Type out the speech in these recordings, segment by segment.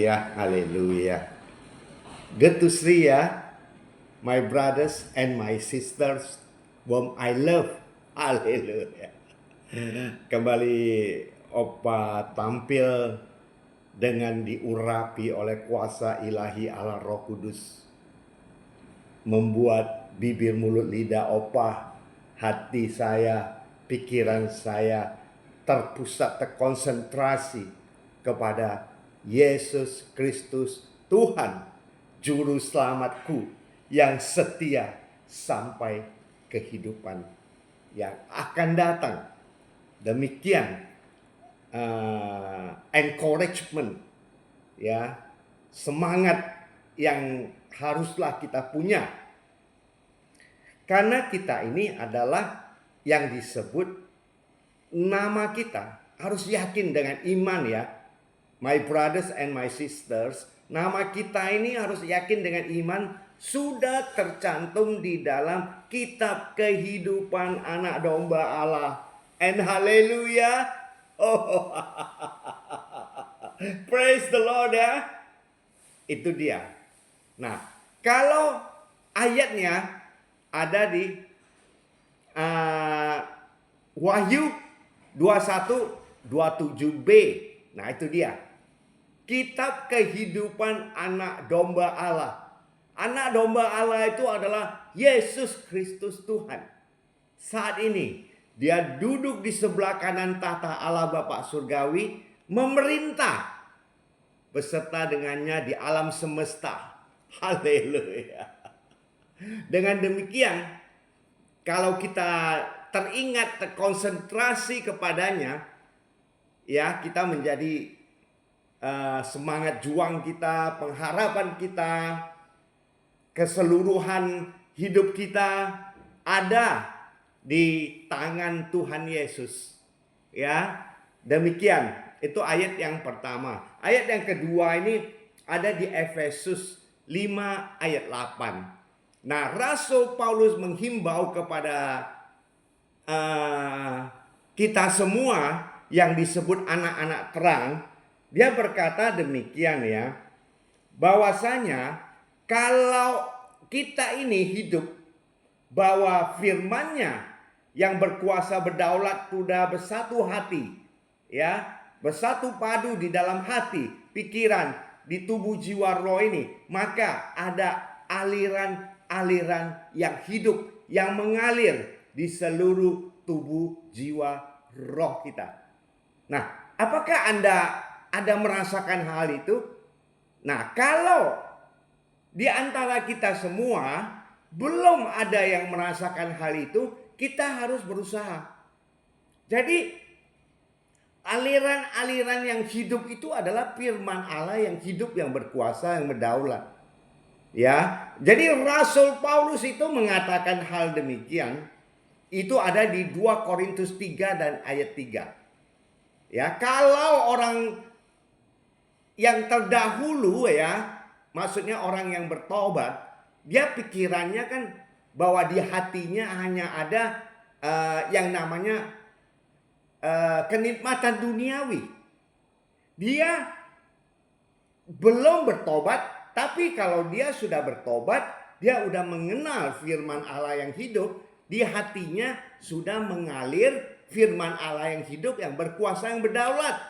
Haleluya, haleluya. Good to see ya, my brothers and my sisters whom I love. Haleluya. Kembali Opa tampil dengan diurapi oleh kuasa ilahi Allah Roh Kudus. Membuat bibir mulut lidah Opa, hati saya, pikiran saya terpusat, terkonsentrasi kepada Yesus Kristus Tuhan, Juru Selamatku yang setia sampai kehidupan yang akan datang. Demikian encouragement, ya, semangat yang haruslah kita punya. Karena kita ini adalah yang disebut nama kita harus yakin dengan iman ya. My brothers and my sisters, nama kita ini harus yakin dengan iman sudah tercantum di dalam kitab kehidupan anak domba Allah. And haleluya. Oh, praise the Lord ya. Itu dia. Nah, kalau ayatnya ada di Wahyu 21:27b. Nah, itu dia. Kitab kehidupan anak domba Allah. Anak domba Allah itu adalah Yesus Kristus Tuhan. Saat ini dia duduk di sebelah kanan tahta Allah Bapa Surgawi, memerintah beserta dengannya di alam semesta. Haleluya. Dengan demikian, kalau kita teringat, terkonsentrasi kepadanya, ya, kita menjadi semangat juang kita, pengharapan kita, keseluruhan hidup kita ada di tangan Tuhan Yesus. Ya, demikian. Itu ayat yang pertama. Ayat yang kedua ini ada di Efesus 5 ayat 8. Nah, Rasul Paulus menghimbau kepada kita semua yang disebut anak-anak terang. Dia berkata demikian ya, bahwasanya kalau kita ini hidup bahwa firman-Nya yang berkuasa berdaulat sudah bersatu hati, ya, bersatu padu di dalam hati, pikiran, di tubuh jiwa roh ini, maka ada aliran-aliran yang hidup, yang mengalir di seluruh tubuh jiwa roh kita. Nah, apakah Anda merasakan hal itu? Nah, kalau di antara kita semua belum ada yang merasakan hal itu, kita harus berusaha. Jadi aliran-aliran yang hidup itu adalah firman Allah yang hidup, yang berkuasa, yang berdaulat. Ya, jadi Rasul Paulus itu mengatakan hal demikian. Itu ada di 2 Korintus 3 dan ayat 3. Ya, kalau orang yang terdahulu, ya, maksudnya orang yang bertobat, dia pikirannya kan bahwa di hatinya hanya ada yang namanya kenikmatan duniawi. Dia belum bertobat, tapi kalau dia sudah bertobat, dia sudah mengenal firman Allah yang hidup, di hatinya sudah mengalir firman Allah yang hidup, yang berkuasa, yang berdaulat.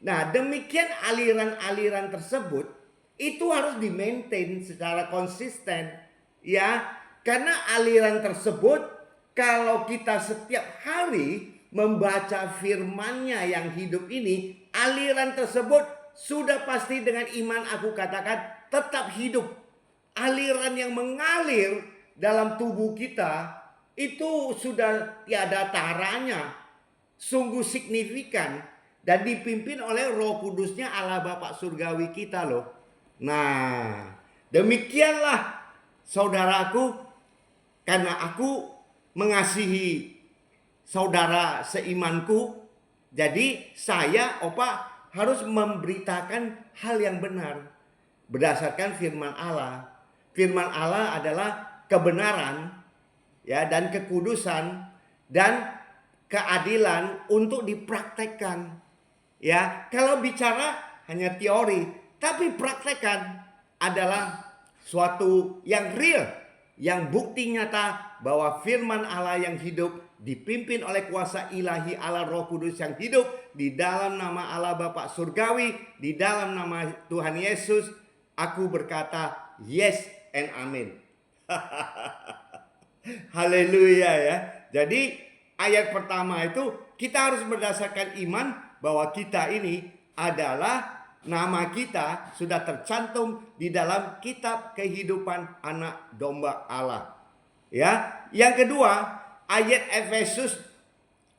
Nah, demikian aliran-aliran tersebut itu harus di-maintain secara konsisten, ya. Karena aliran tersebut kalau kita setiap hari membaca firman-Nya yang hidup ini, aliran tersebut sudah pasti dengan iman aku katakan tetap hidup. Aliran yang mengalir dalam tubuh kita itu sudah tiada taranya, sungguh signifikan. Dan dipimpin oleh Roh Kudusnya Allah Bapa Surgawi kita loh. Nah, demikianlah saudaraku, karena aku mengasihi saudara seimanku, jadi saya, Opa, harus memberitakan hal yang benar berdasarkan firman Allah. Firman Allah adalah kebenaran, ya, dan kekudusan dan keadilan untuk dipraktekkan. Ya, kalau bicara hanya teori, Tapi praktekan adalah suatu yang real, yang bukti nyata bahwa firman Allah yang hidup dipimpin oleh kuasa ilahi Allah Roh Kudus yang hidup di dalam nama Allah Bapa Surgawi, di dalam nama Tuhan Yesus. Aku berkata yes and amin. Haleluya ya. Jadi ayat pertama itu kita harus berdasarkan iman bahwa kita ini adalah, nama kita sudah tercantum di dalam kitab kehidupan anak domba Allah. Ya. Yang kedua, ayat Efesus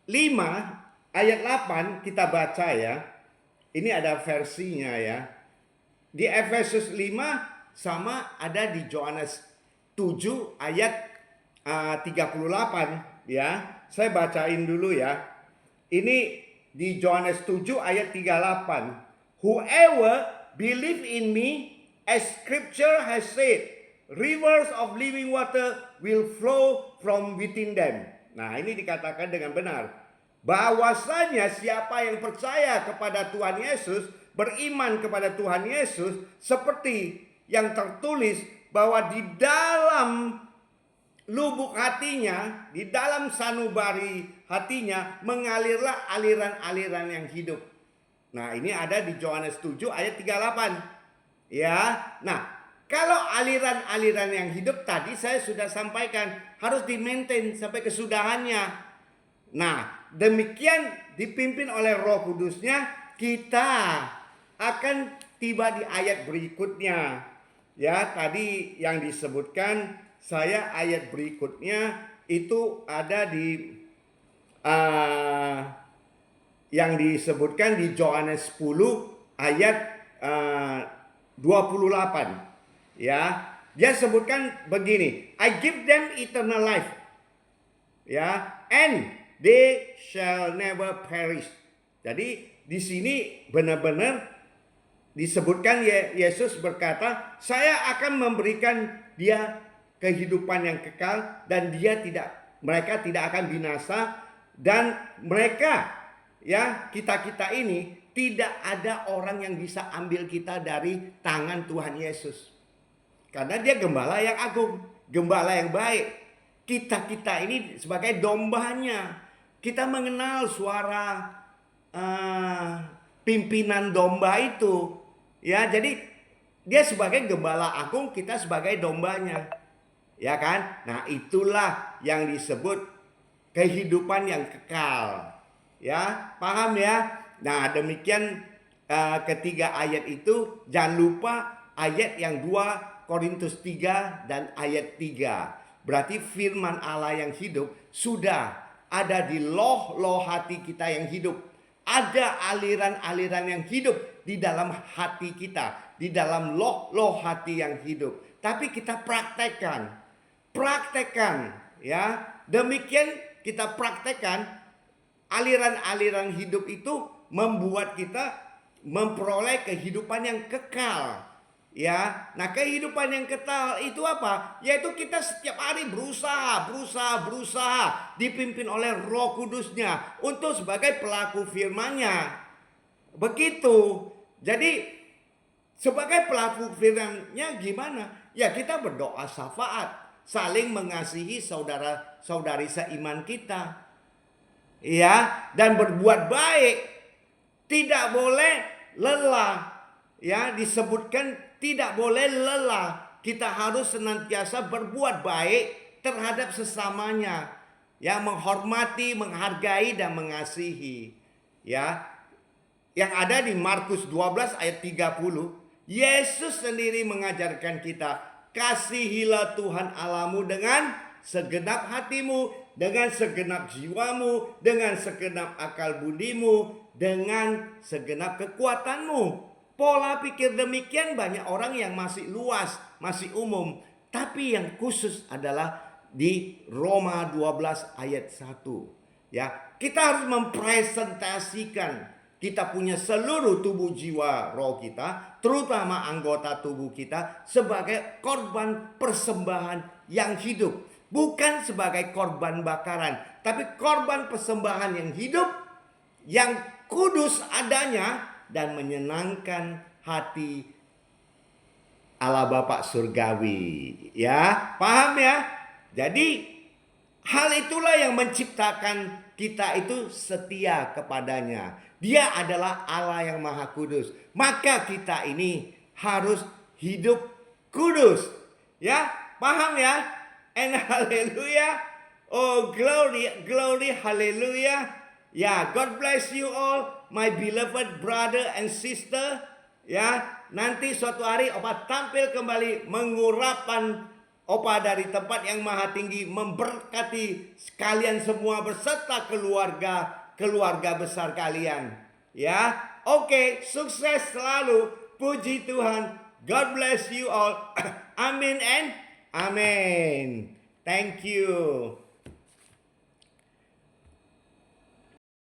5 ayat 8 kita baca ya. Ini ada versinya ya. Di Efesus 5 sama ada di Yohanes 7 ayat 38 ya. Saya bacain dulu ya. Ini di Yohanes 7 ayat 38. Whoever believe in me, as scripture has said, rivers of living water will flow from within them. Nah, ini dikatakan dengan benar. Bahwasanya siapa yang percaya kepada Tuhan Yesus, beriman kepada Tuhan Yesus, seperti yang tertulis bahwa di dalam lubuk hatinya, di dalam sanubari hatinya mengalirlah aliran-aliran yang hidup. Nah, ini ada di Yohanes 7 ayat 38. Ya. Nah, kalau aliran-aliran yang hidup tadi saya sudah sampaikan harus di-maintain sampai kesudahannya. Nah, demikian dipimpin oleh Roh Kudusnya, kita akan tiba di ayat berikutnya. Ya, tadi yang disebutkan saya ayat berikutnya itu ada di yang disebutkan di Yohanes 10 ayat 28. Ya, dia sebutkan begini, I give them eternal life. Ya, and they shall never perish. Jadi di sini benar-benar disebutkan Yesus berkata, saya akan memberikan dia kehidupan yang kekal dan mereka tidak akan binasa, dan mereka ya kita ini tidak ada orang yang bisa ambil kita dari tangan Tuhan Yesus. Karena dia gembala yang agung, gembala yang baik. Kita ini sebagai dombanya. Kita mengenal suara pimpinan domba itu. Ya, jadi dia sebagai gembala agung, kita sebagai dombanya. Ya kan? Nah, itulah yang disebut kehidupan yang kekal. Ya, paham ya? Nah, demikian ketiga ayat itu. Jangan lupa ayat yang 2 Korintus 3 dan ayat 3. Berarti firman Allah yang hidup sudah ada di loh hati kita yang hidup. Ada aliran-aliran yang hidup di dalam hati kita, di dalam loh hati yang hidup. Tapi kita praktekkan ya. Demikian kita praktekkan, aliran-aliran hidup itu membuat kita memperoleh kehidupan yang kekal. Ya, nah kehidupan yang kekal itu apa? Yaitu kita setiap hari berusaha dipimpin oleh Roh Kudusnya untuk sebagai pelaku firman-Nya. Begitu. Jadi sebagai pelaku firman-Nya gimana? Ya, kita berdoa syafaat, saling mengasihi saudara-saudari seiman kita. Ya, dan berbuat baik. Tidak boleh lelah. Ya, disebutkan tidak boleh lelah. Kita harus senantiasa berbuat baik terhadap sesamanya. Ya, menghormati, menghargai dan mengasihi. Ya. Yang ada di Markus 12 ayat 30, Yesus sendiri mengajarkan kita, kasihilah Tuhan Allahmu dengan segenap hatimu, dengan segenap jiwamu, dengan segenap akal budimu, dengan segenap kekuatanmu. Pola pikir demikian banyak orang yang masih luas, masih umum. Tapi yang khusus adalah di Roma 12 ayat 1. Ya, kita harus mempresentasikan kita punya seluruh tubuh jiwa roh kita, terutama anggota tubuh kita, sebagai korban persembahan yang hidup. Bukan sebagai korban bakaran, tapi korban persembahan yang hidup, yang kudus adanya, dan menyenangkan hati Allah Bapa surgawi. Ya, paham ya? Jadi hal itulah yang menciptakan kita itu setia kepadanya. Dia adalah Allah yang Maha Kudus. Maka kita ini harus hidup kudus. Ya, paham ya? And haleluya. Oh, glory, glory, haleluya. Ya, God bless you all, my beloved brother and sister. Ya, nanti suatu hari Opa tampil kembali mengurapan Opa dari tempat yang maha tinggi, memberkati kalian semua beserta keluarga besar kalian. Ya, oke, sukses selalu. Puji Tuhan. God bless you all. Amin and amin. Thank you.